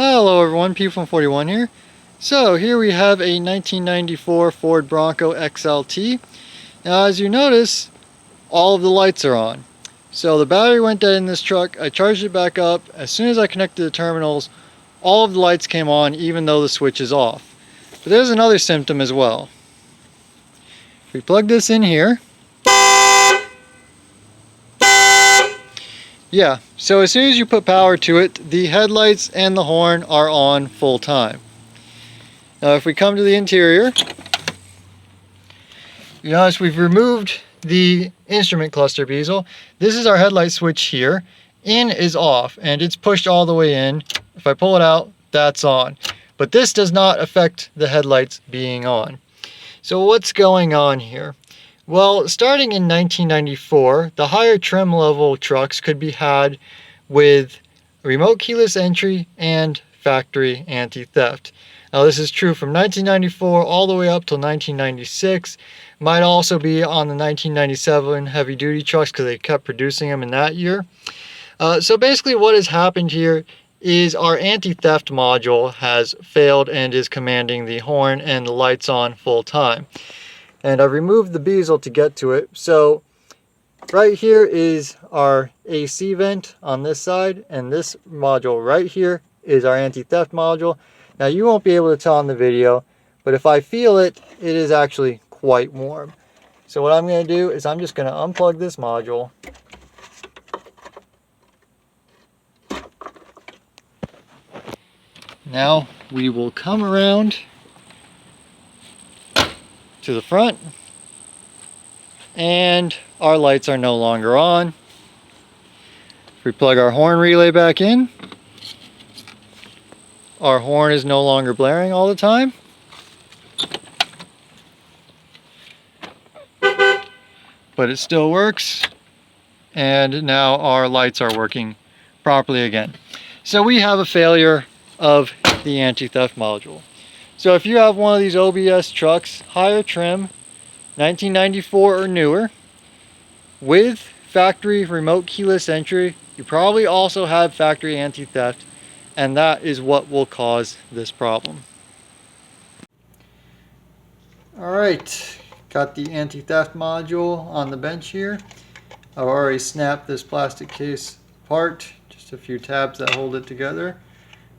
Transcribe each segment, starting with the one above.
Hello everyone, P141 here. So here we have a 1994 Ford Bronco XLT. Now as you notice, all of the lights are on. So the battery went dead in this truck, I charged it back up. As soon as I connected the terminals, all of the lights came on even though the switch is off. But there's another symptom as well. If we plug this in here, yeah, so as soon as you put power to it, the headlights and the horn are on full time. Now if we come to the interior, you notice we've removed the instrument cluster bezel. This is our headlight switch here. In is off and it's pushed all the way in. If I pull it out, that's on. But this does not affect the headlights being on. So what's going on here? Well, starting in 1994, the higher trim level trucks could be had with remote keyless entry and factory anti-theft. Now this is true from 1994 all the way up till 1996. Might also be on the 1997 heavy duty trucks because they kept producing them in that year. So basically what has happened here is our anti-theft module has failed and is commanding the horn and the lights on full time. And I've removed the bezel to get to it. So right here is our AC vent on this side, and this module right here is our anti-theft module. Now you won't be able to tell on the video, but if I feel it, it is actually quite warm. So what I'm going to do is I'm just going to unplug this module. Now we will come around to the front, and our lights are no longer on. If we plug our horn relay back in, our horn is no longer blaring all the time. But it still works, and now our lights are working properly again. So we have a failure of the anti-theft module. So if you have one of these OBS trucks, higher trim, 1994 or newer, with factory remote keyless entry, you probably also have factory anti-theft, and that is what will cause this problem. Alright, got the anti-theft module on the bench here. I've already snapped this plastic case apart, just a few tabs that hold it together.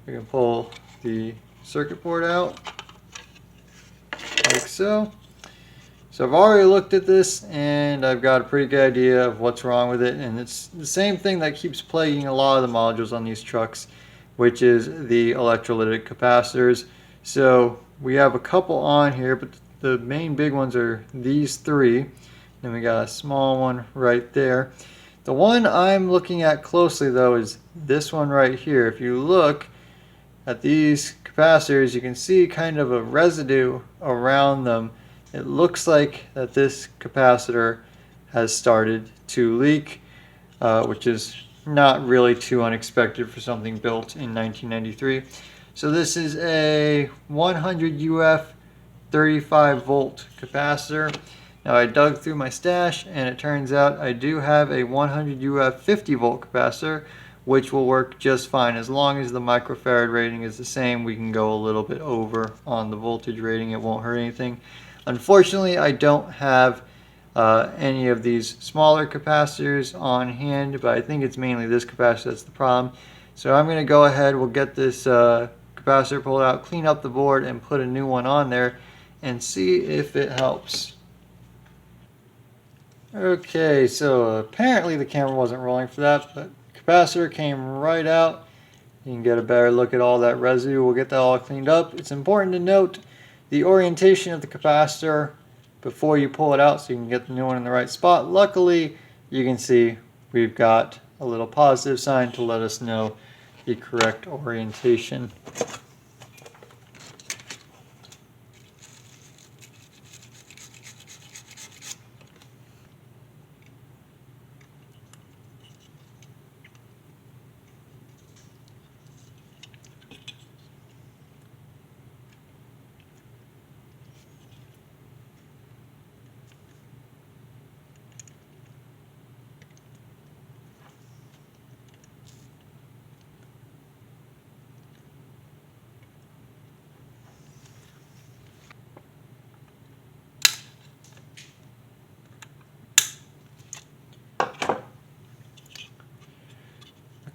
We can pull the circuit board out like so. So I've already looked at this and I've got a pretty good idea of what's wrong with it, and it's the same thing that keeps plaguing a lot of the modules on these trucks, which is the electrolytic capacitors. So we have a couple on here, but the main big ones are these three. Then we got a small one right there. The one I'm looking at closely though is this one right here. If you look at these capacitors, you can see kind of a residue around them. It looks like that this capacitor has started to leak, which is not really too unexpected for something built in 1993. So this is a 100 UF 35 volt capacitor. Now I dug through my stash and it turns out I do have a 100 UF 50 volt capacitor, which will work just fine. As long as the microfarad rating is the same, we can go a little bit over on the voltage rating. It won't hurt anything. Unfortunately, I don't have any of these smaller capacitors on hand, but I think it's mainly this capacitor that's the problem. So I'm going to go ahead, we'll get this capacitor pulled out, clean up the board, and put a new one on there and see if it helps. Okay, so apparently the camera wasn't rolling for that, but capacitor came right out. You can get a better look at all that residue. We'll get that all cleaned up. It's important to note the orientation of the capacitor before you pull it out so you can get the new one in the right spot. Luckily, you can see we've got a little positive sign to let us know the correct orientation.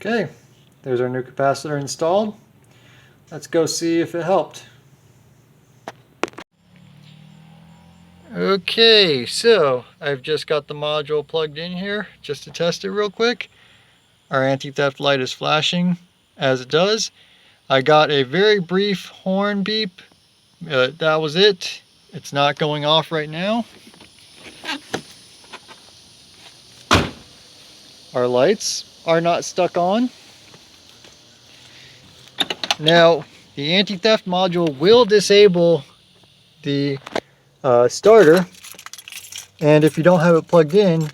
Okay, there's our new capacitor installed. Let's go see if it helped. Okay, so I've just got the module plugged in here just to test it real quick. Our anti-theft light is flashing as it does. I got a very brief horn beep. That was it. It's not going off right now. Our lights are not stuck on. Now, the anti-theft module will disable the starter, and if you don't have it plugged in,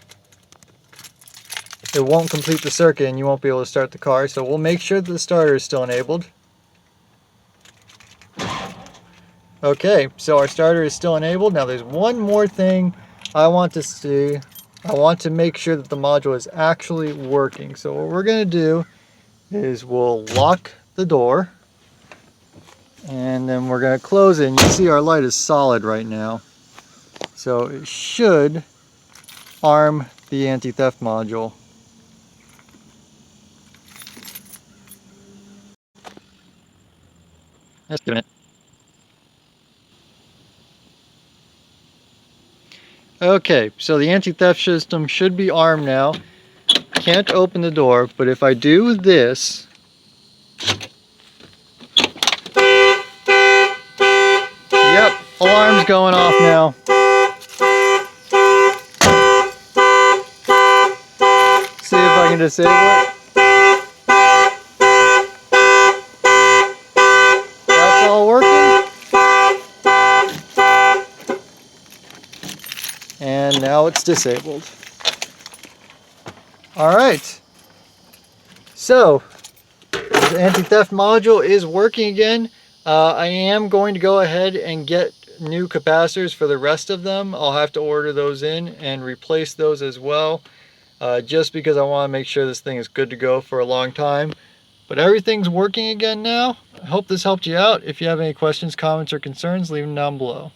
it won't complete the circuit and you won't be able to start the car. So we'll make sure that the starter is still enabled. Okay, so our starter is still enabled. Now there's one more thing I want to see. I want to make sure that the module is actually working. So what we're going to do is we'll lock the door and then we're going to close it. And you see our light is solid right now. So it should arm the anti-theft module. That's doing it. Okay, so the anti-theft system should be armed now. Can't open the door, but if I do this, yep, alarm's going off now. See if I can disable it. That's all working. And now it's disabled. Alright, so the anti-theft module is working again. I am going to go ahead and get new capacitors for the rest of them. I'll have to order those in and replace those as well, just because I want to make sure this thing is good to go for a long time. But everything's working again now. I hope this helped you out. If you have any questions, comments, or concerns, leave them down below.